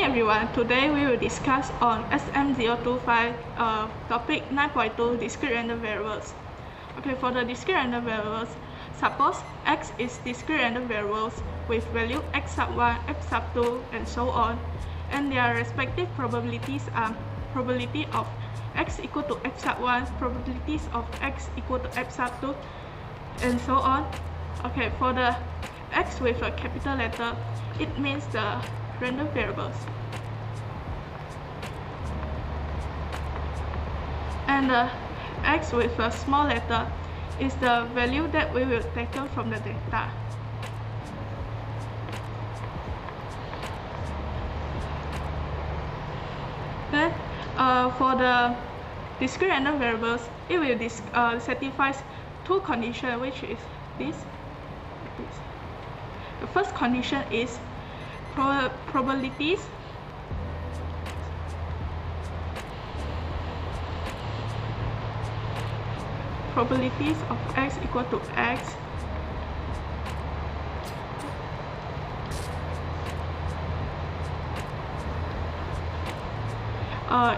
everyone, today we will discuss on SM025 topic 9.2 discrete random variables. Okay, for the discrete random variables, suppose x is discrete random variables with value x sub 1, x sub 2 and so on, and their respective probabilities are probability of x equal to f sub 1, probabilities of x equal to f sub 2 and so on. Okay, for the x with a capital letter, it means the random variables, and the x with a small letter is the value that we will take from the data. Then for the discrete random variables, it will satisfy two conditions, which is this. The first condition is probabilities of x equal to x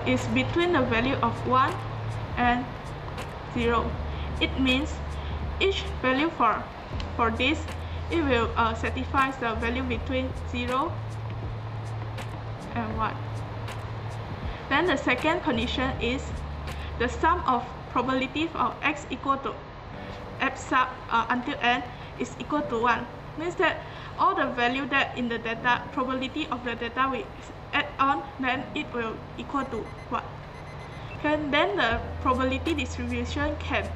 is between the value of 1 and 0. It means each value for this, it will satisfy the value between 0 and 1. Then the second condition is the sum of probability of x equal to f sub until n is equal to 1. Means that all the value that in the data, probability of the data we add on, then it will equal to 1. Okay, then the probability distribution can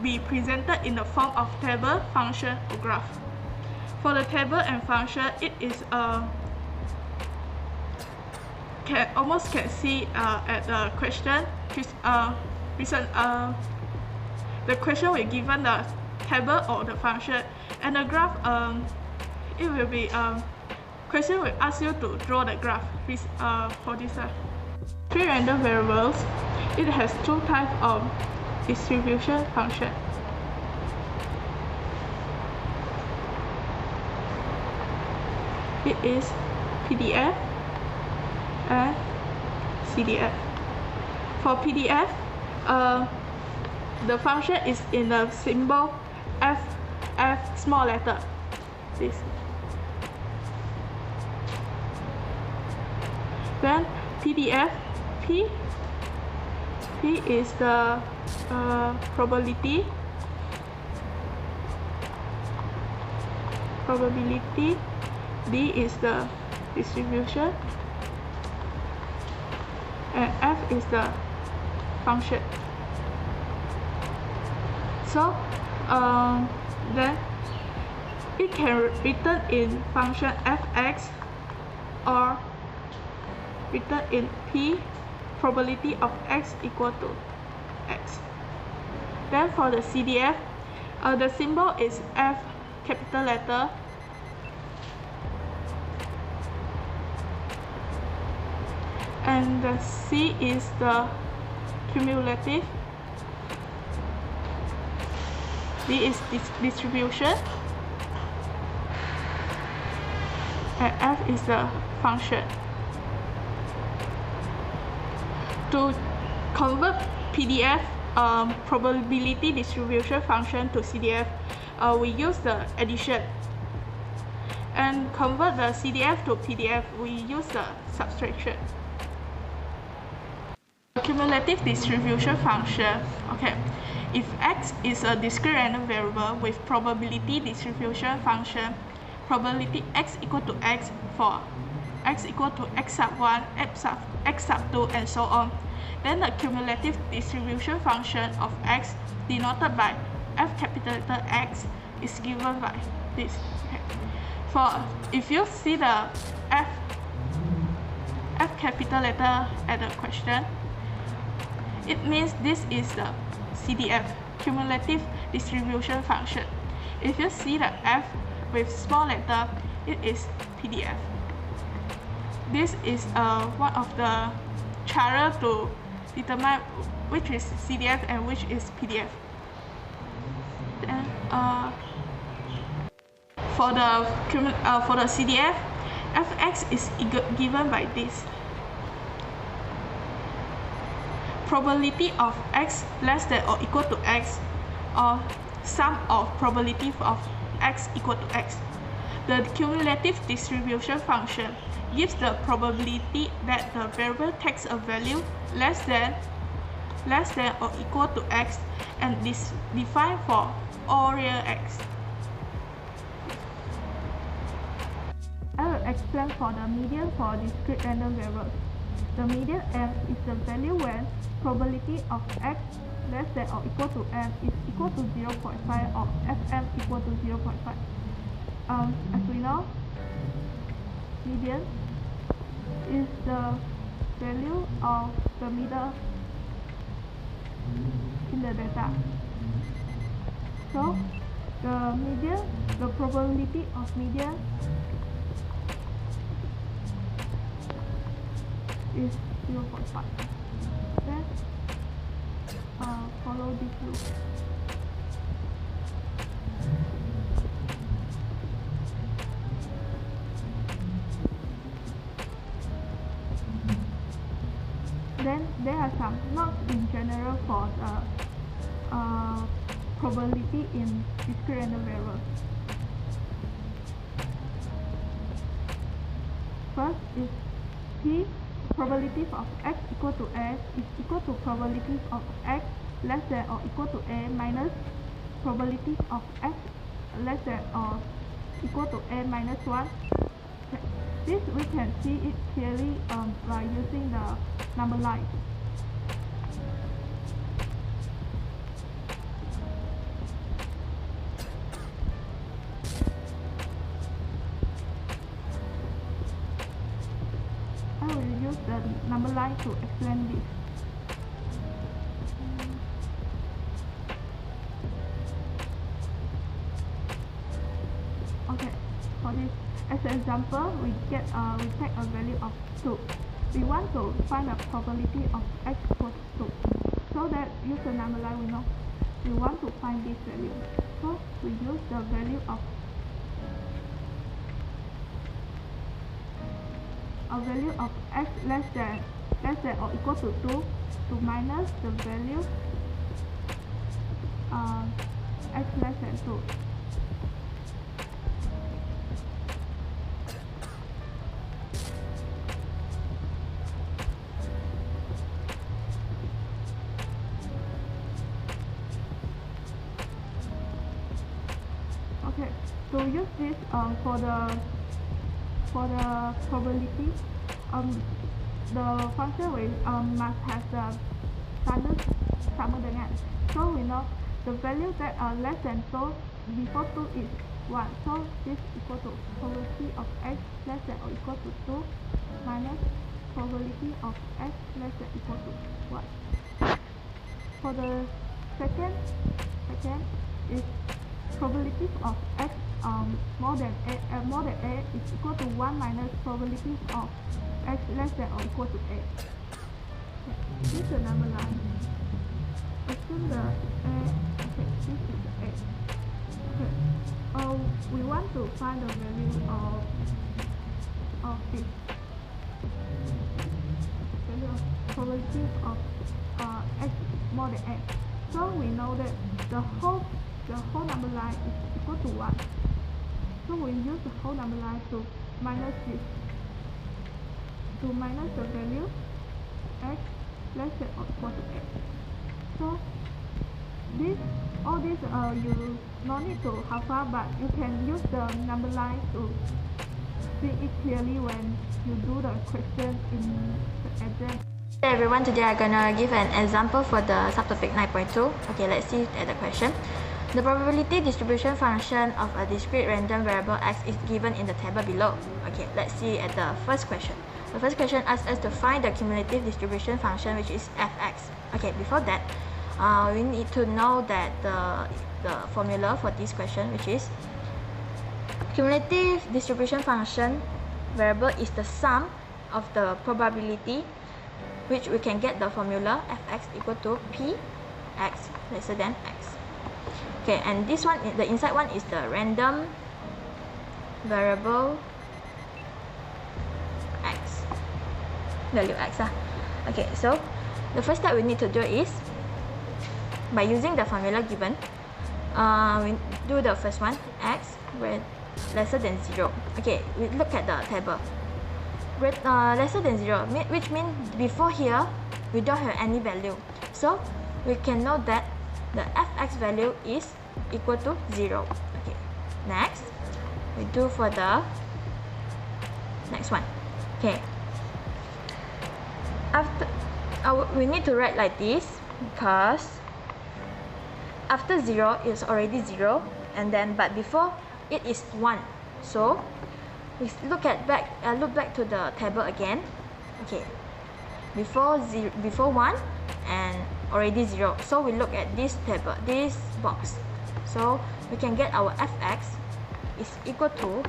be presented in the form of table, function, or graph. For the table and function, it is almost can see at the question. The question will given the table or the function, and the graph it will be question will ask you to draw the graph for this. Three random variables. It has two types of distribution function. It is PDF and CDF. For PDF, the function is in the symbol F small letter. This. Then PDF, P is the probability. D is the distribution, and F is the function. So then it can written in function fx or written in P, probability of x equal to x. Then for the CDF, the symbol is F capital letter, and the C is the cumulative, D is distribution, and F is the function. To convert PDF probability distribution function to CDF, we use the addition, and convert the CDF to PDF, we use the subtraction. Cumulative distribution function. Okay, if x is a discrete random variable with probability distribution function, probability x equal to x for x equal to x sub 1, x sub 2 and so on, then the cumulative distribution function of x denoted by f capital letter X is given by this. Okay. For if you see the f capital letter at the question, it means this is the CDF, cumulative distribution function. If you see the F with small letter, it is PDF. This is one of the channels to determine which is CDF and which is PDF. Then for the CDF, fx is given by this. Probability of x less than or equal to x, or sum of probability of x equal to x. The cumulative distribution function gives the probability that the variable takes a value less than or equal to x, and is defined for all real x. I will explain for the median for discrete random variables. The median m is the value when probability of x less than or equal to m is equal to 0.5 or fm equal to 0.5. As we know, median is the value of the middle in the data. So the probability of median is 0.5. Then follow this loop. Then there are some notes in general for the probability in discrete random variables. First is P, probability of x equal to s is equal to probability of x less than or equal to a minus probability of x less than or equal to a minus 1. This we can see it clearly by using the number line. I will use the number line to explain this. Okay, for this, as an example, we take a value of 2. We want to find the probability of x equals to 2. So that use the number line, we know we want to find this value. So we use the value of x less than or equal to 2 to minus the value x less than 2. Okay, to use this for the probability, the function will must have the standard sama dengan. So we know the value that are less than 2 before 2 is 1. So this equal to probability of x less than or equal to 2 minus probability of x less than or equal to 1. For the second is probability of x more than a is equal to 1 minus probability of x less than or equal to a. Okay, this is the number line. Assume the a. Okay, this is the a. Okay. We want to find the value of this. Value of probability of x more than a. So we know that the whole number line is equal to 1. So we use the whole number line to minus this, to minus the value x less than or equal to a. So all this you no need to have far, but you can use the number line to see it clearly when you do the question in the exam. Hey everyone, today I'm gonna give an example for the subtopic 9.2. Okay, let's see at the question. The probability distribution function of a discrete random variable x is given in the table below. Okay, let's see at the first question. The first question asks us to find the cumulative distribution function, which is fx. Okay, before that, we need to know that the formula for this question, which is cumulative distribution function variable is the sum of the probability, which we can get the formula fx equal to p x lesser than x. Okay, and this one, the inside one is the random variable value x. Okay, so the first step we need to do is, by using the formula given, we do the first one, x lesser than 0. Okay, we look at the table. Lesser than 0, which means before here we don't have any value, so we can know that the fx value is equal to 0. Okay, next we do for the next one. Okay, after we need to write like this, because after 0 is already 0, and then but before it is 1, so we look back to the table again. Okay, before 1 and already 0, so we look at this table, this box, so we can get our fx is equal to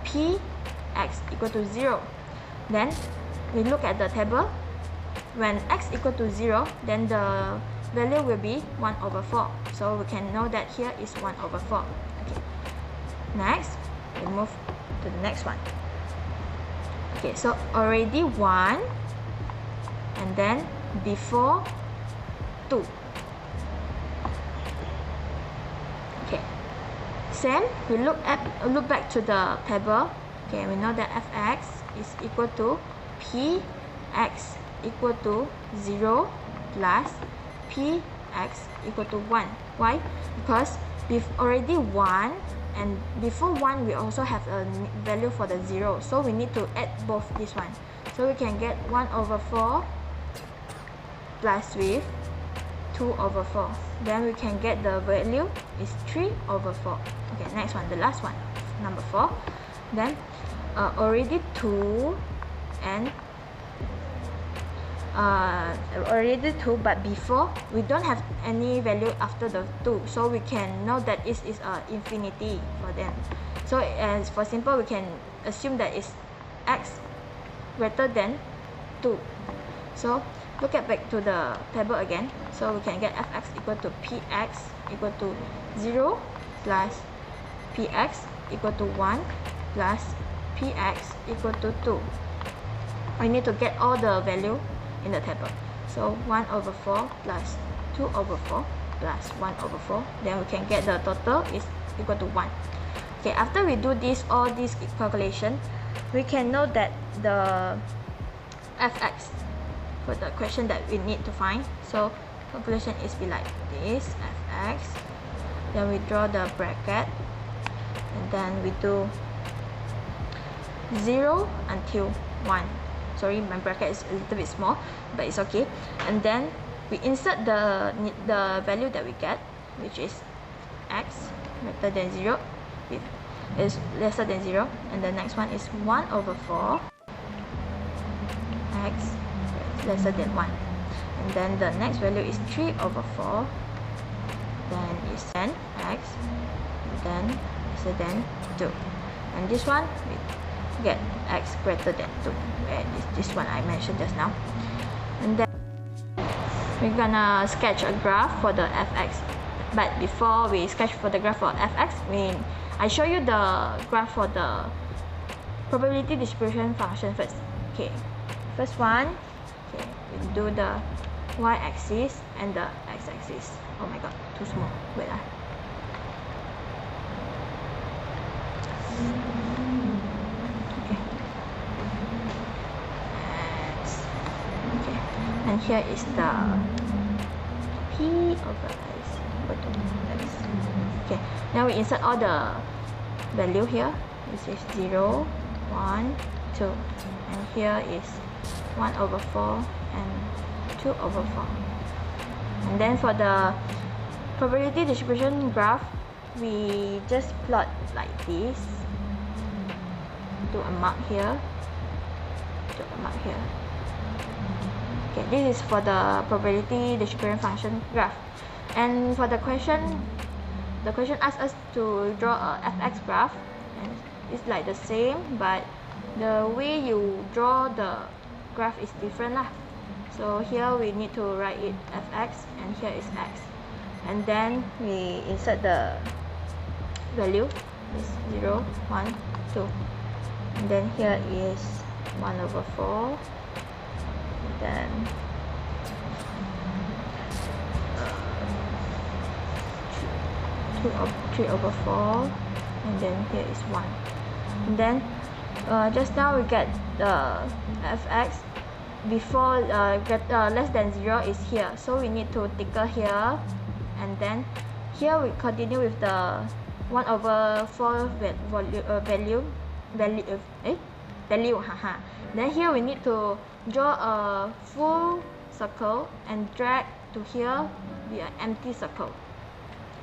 px equal to 0. Then we look at the table. When x equal to 0, then the value will be 1 over 4, so we can know that here is 1 over 4. Okay, next we move to the next one. Okay, so already 1, and then before 2. Okay, same, we look back to the table. Okay, we know that fx is equal to px equal to 0 plus px equal to 1. Why? Because already 1, and before 1 we also have a value for the 0, so we need to add both this one, so we can get 1 over 4 plus with 2 over 4, then we can get the value is 3 over 4. Okay, next one, the last one, number 4. Then already 2 and already 2, but before we don't have any value after the 2, so we can know that it is infinity for them. So as for simple, we can assume that it's x greater than 2. So look at back to the table again, so we can get fx equal to px equal to 0 plus px equal to 1 plus px equal to 2. We need to get all the value in the table, so 1 over 4 plus 2 over 4 plus 1 over 4, then we can get the total is equal to 1. Okay, after we do all this calculation, we can know that the fx for the question that we need to find. So calculation is be like this, fx, then we draw the bracket, and then we do 0 until 1. Sorry, my bracket is a little bit small, but it's okay. And then we insert the value that we get, which is x greater than 0, is lesser than 0, and the next one is 1 over 4 x lesser than 1, and then the next value is 3 over 4, then is 10 x, and then lesser than 2, and this one we get x greater than 2, and this one I mentioned just now. And then we're gonna sketch a graph for the fx, but before we sketch for the graph for fx, I show you the graph for the probability distribution function first. Okay, first one, okay, we do the y-axis and the x-axis. Oh my god, too small. Wait . And here is the p over x equal to x. Okay, now we insert all the value here. This is 0, 1, 2, and here is 1 over 4 and 2 over 4. And then for the probability distribution graph, we just plot like this. Do a mark here. Do a mark here. Okay, this is for the probability distribution function graph. And for the question asks us to draw a fx graph, and it's like the same, but the way you draw the graph is different lah. So here we need to write it fx, and here is x, and then we insert the value is 0, 1, 2, and then here is 1 over 4 then 3/4, and then here is 1. And then just now we get the fx before less than 0 is here, so we need to ticker here, and then here we continue with the 1/4 value. Then here we need to draw a full circle and drag to here be an empty circle,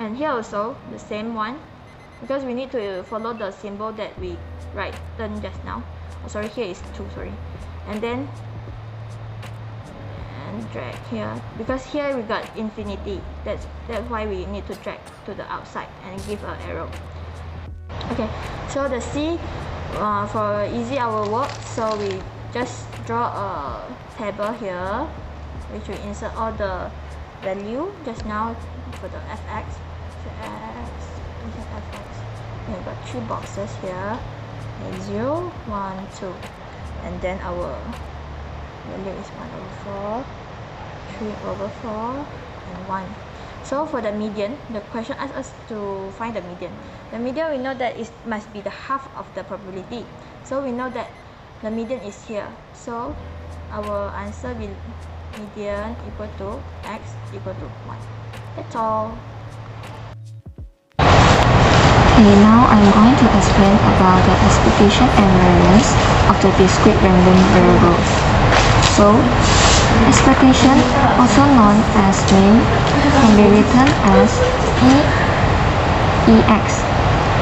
and here also the same one, because we need to follow the symbol that we written just now. Oh, sorry, here is 2, sorry. And then drag here, because here we got infinity, that's why we need to drag to the outside and give an arrow. Okay, so the C, for easy our work, so we just draw a table here which we insert all the value just now for the fx. So we have fx, we got 3 boxes here, 0, 1, 2, and then our value is 1/4, 3/4, and 1. So for the median, the question asks us to find the median. The median, we know that it must be the half of the probability. So we know that the median is here. So our answer will median equal to x equal to 1. That's all. Okay, now I'm going to explain about the expectation and variance of the discrete random variables. So, expectation, also known as mean, can be written as EX.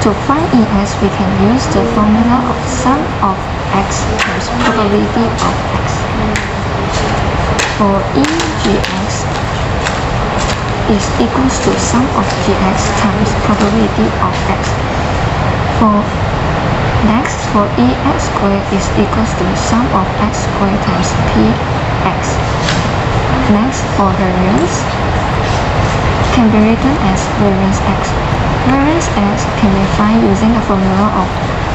To find EX, we can use the formula of sum of x times probability of x. For EGX is equals to sum of gx times probability of x. For EX squared is equals to sum of x squared times px. Next, for variance, can be written as variance x. Variance x can be found using the formula of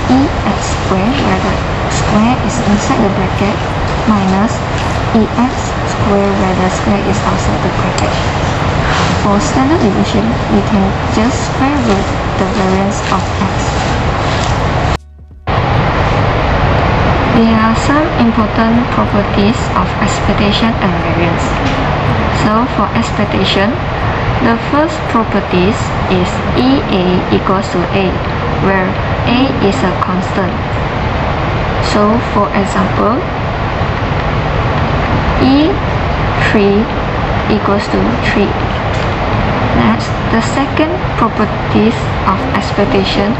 EX squared, where the square is inside the bracket, minus EX squared, where the square is outside the bracket. For standard deviation, we can just square root the variance of x. There are some important properties of expectation and variance. So for expectation, the first property is EA equals to A, where A is a constant. So for example, E3 equals to 3. Next, the second property of expectation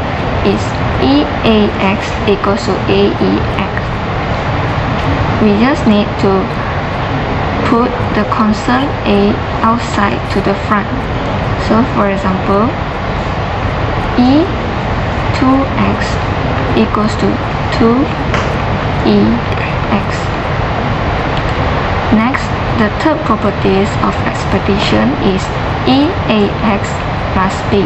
is EAX equals to AEX. We just need to put the constant A outside to the front. So for example, E2x equals to 2EX. Next, the third property of expectation is EAX plus B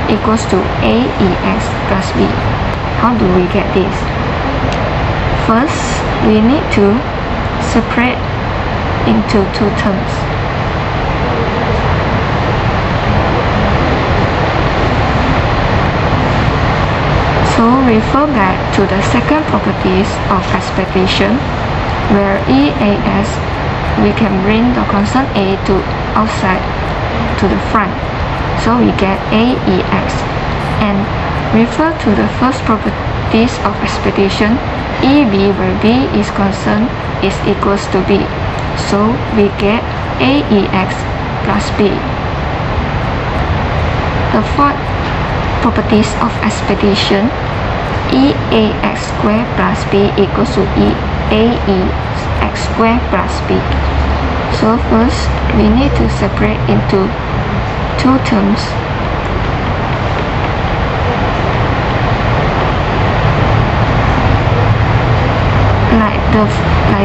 equals to AEX plus B. How do we get this? First, we need to separate into 2 terms. So refer back to the second properties of expectation, where EAS, we can bring the constant A to outside to the front, so we get AEX. And refer to the first properties of expectation, EB, where B is constant, is equals to B, so we get AEX plus B. The fourth properties of expectation, EAX squared plus B equals to AEX squared plus B. So first, we need to separate into 2 terms. Like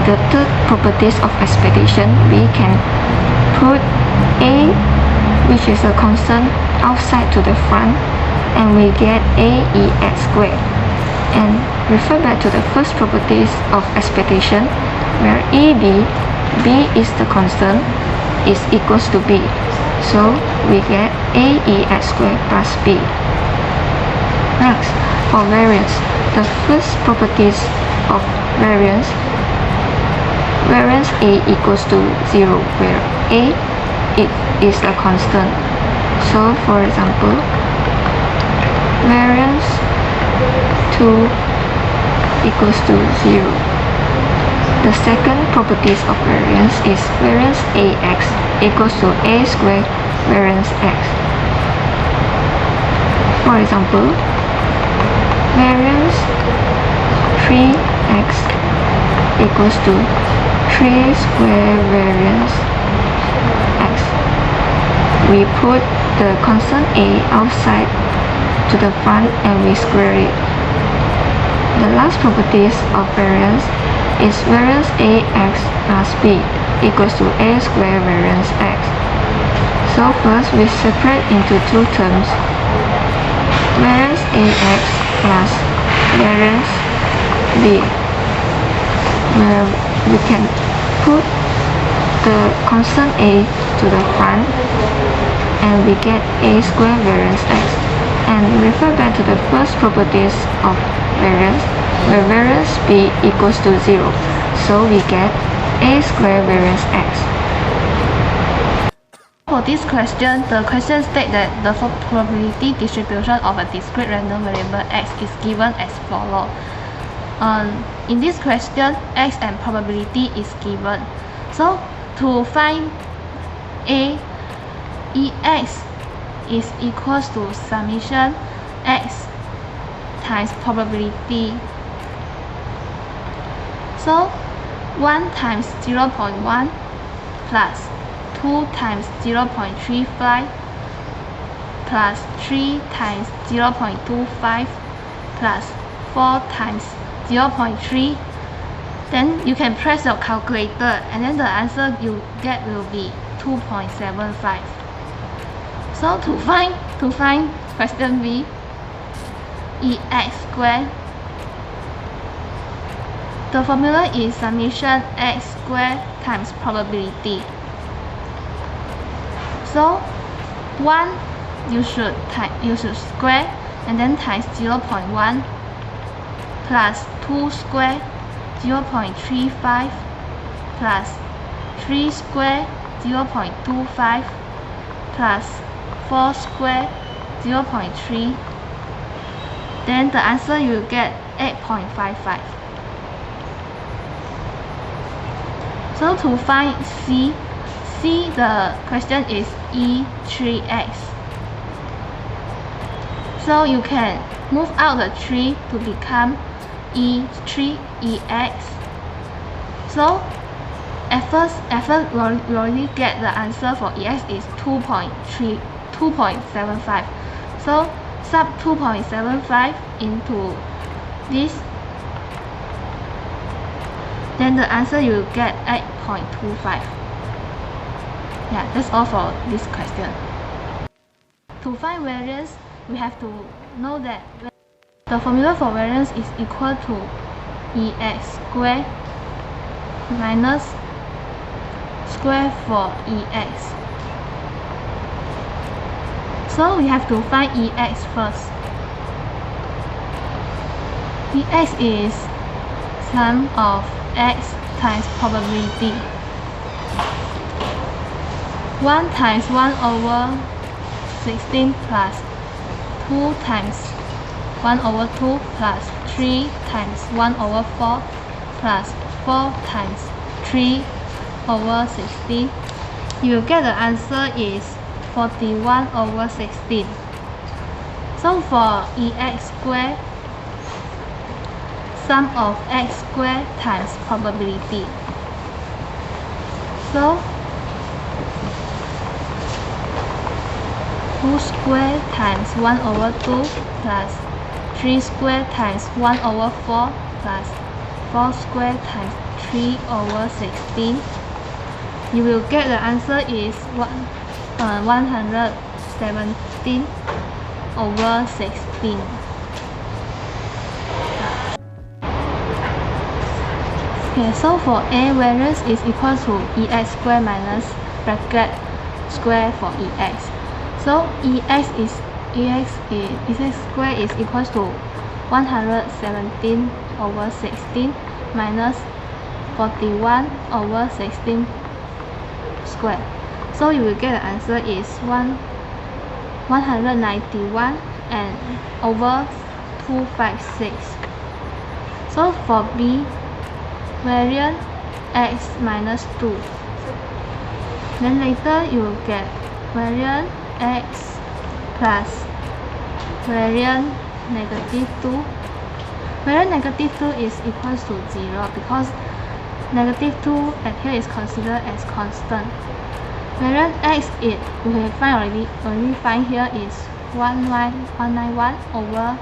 the third properties of expectation, we can put A, which is a constant, outside to the front, and we get AEX squared. And refer back to the first properties of expectation, where EB b is the constant, is equals to b. So we get aex squared plus b. Next, for variance, the first properties of variance a equals to 0, where a is a constant. So for example, variance 2 equals to 0. The second properties of variance is variance ax equals to a squared variance x. For example, variance 3x equals to 3 square variance x. We put the constant a outside to the front and we square it. The last properties of variance is variance ax plus b equals to a square variance x. So first we separate into two terms, variance ax plus variance b, where we can put the constant a to the front and we get a square variance x, and refer back to the first properties of variance, where variance b equals to 0, so we get a square variance x. For this question, the question states that the probability distribution of a discrete random variable x is given as follows. In this question, x and probability is given. So to find ex is equals to summation x times probability. So 1 times 0.1 plus 2 times 0.35 plus 3 times 0.25 plus 4 times 0.3. Then you can press your calculator and then the answer you get will be 2.75. So to find question B, ex squared, the formula is summation x squared times probability. So 1 you should square and then times 0.1 plus 2 square 0.35 plus 3 square 0.25 plus 4 square 0.3. Then the answer you get 8.55. So to find C, the question is E3x. So you can move out the 3 to become E3EX. So at first we already get the answer for EX is 2.75. So sub 2.75 into this, then the answer you get 8.25. Yeah, that's all for this question. To find variance, we have to know that the formula for variance is equal to ex squared minus square for ex. So we have to find ex first. Ex is sum of x times probability. 1 times 1 over 16 plus 2 times 1 over 2 plus 3 times 1 over 4 plus 4 times 3 over 16. You will get the answer is 41 over 16. So for ex squared, sum of x squared times probability. So 2 squared times 1 over 2 plus 3 squared times 1 over 4 plus 4 squared times 3 over 16. You will get the answer is 117 over 16. Okay, so for A, variance is equal to EX squared minus bracket square for EX. So EX squared is equal to 117 over 16 minus 41 over 16 square. So you will get the answer is 191 and over 256. So for B, variance x minus 2. Then later you will get variance x plus variance negative 2. Variance negative 2 is equal to 0 because negative 2 at here is considered as constant. Variance x we have already find here is 191 over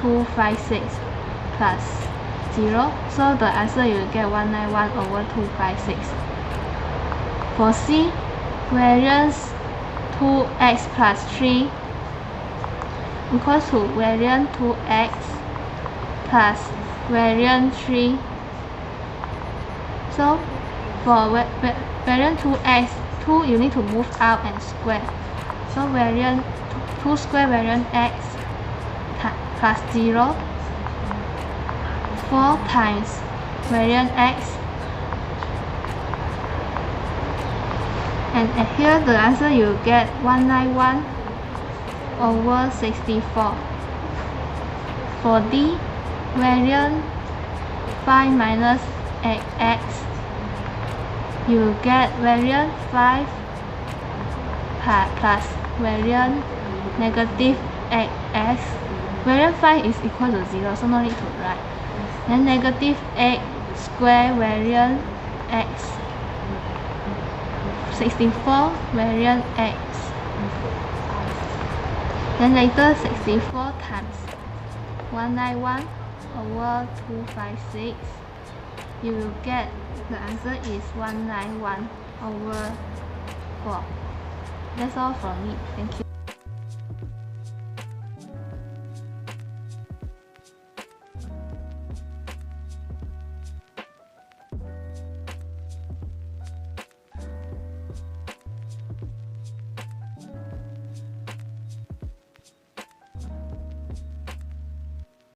256 plus 0. So the answer you will get 191 over 256. For C, variance 2x plus 3 equals to variance 2x plus variance 3. So for variance 2x, 2 you need to move out and square. So variance 2 square variance x plus 0, 4 times variance x, and here the answer you get 191 over 64. For D, variance 5 minus x, you get variance 5 plus variance negative x. Variance 5 is equal to 0, so no need to write. Then negative x square variance x, 64 variance x. Then later 64 times 191 over 256. You will get the answer is 191 over 4. That's all from me. Thank you.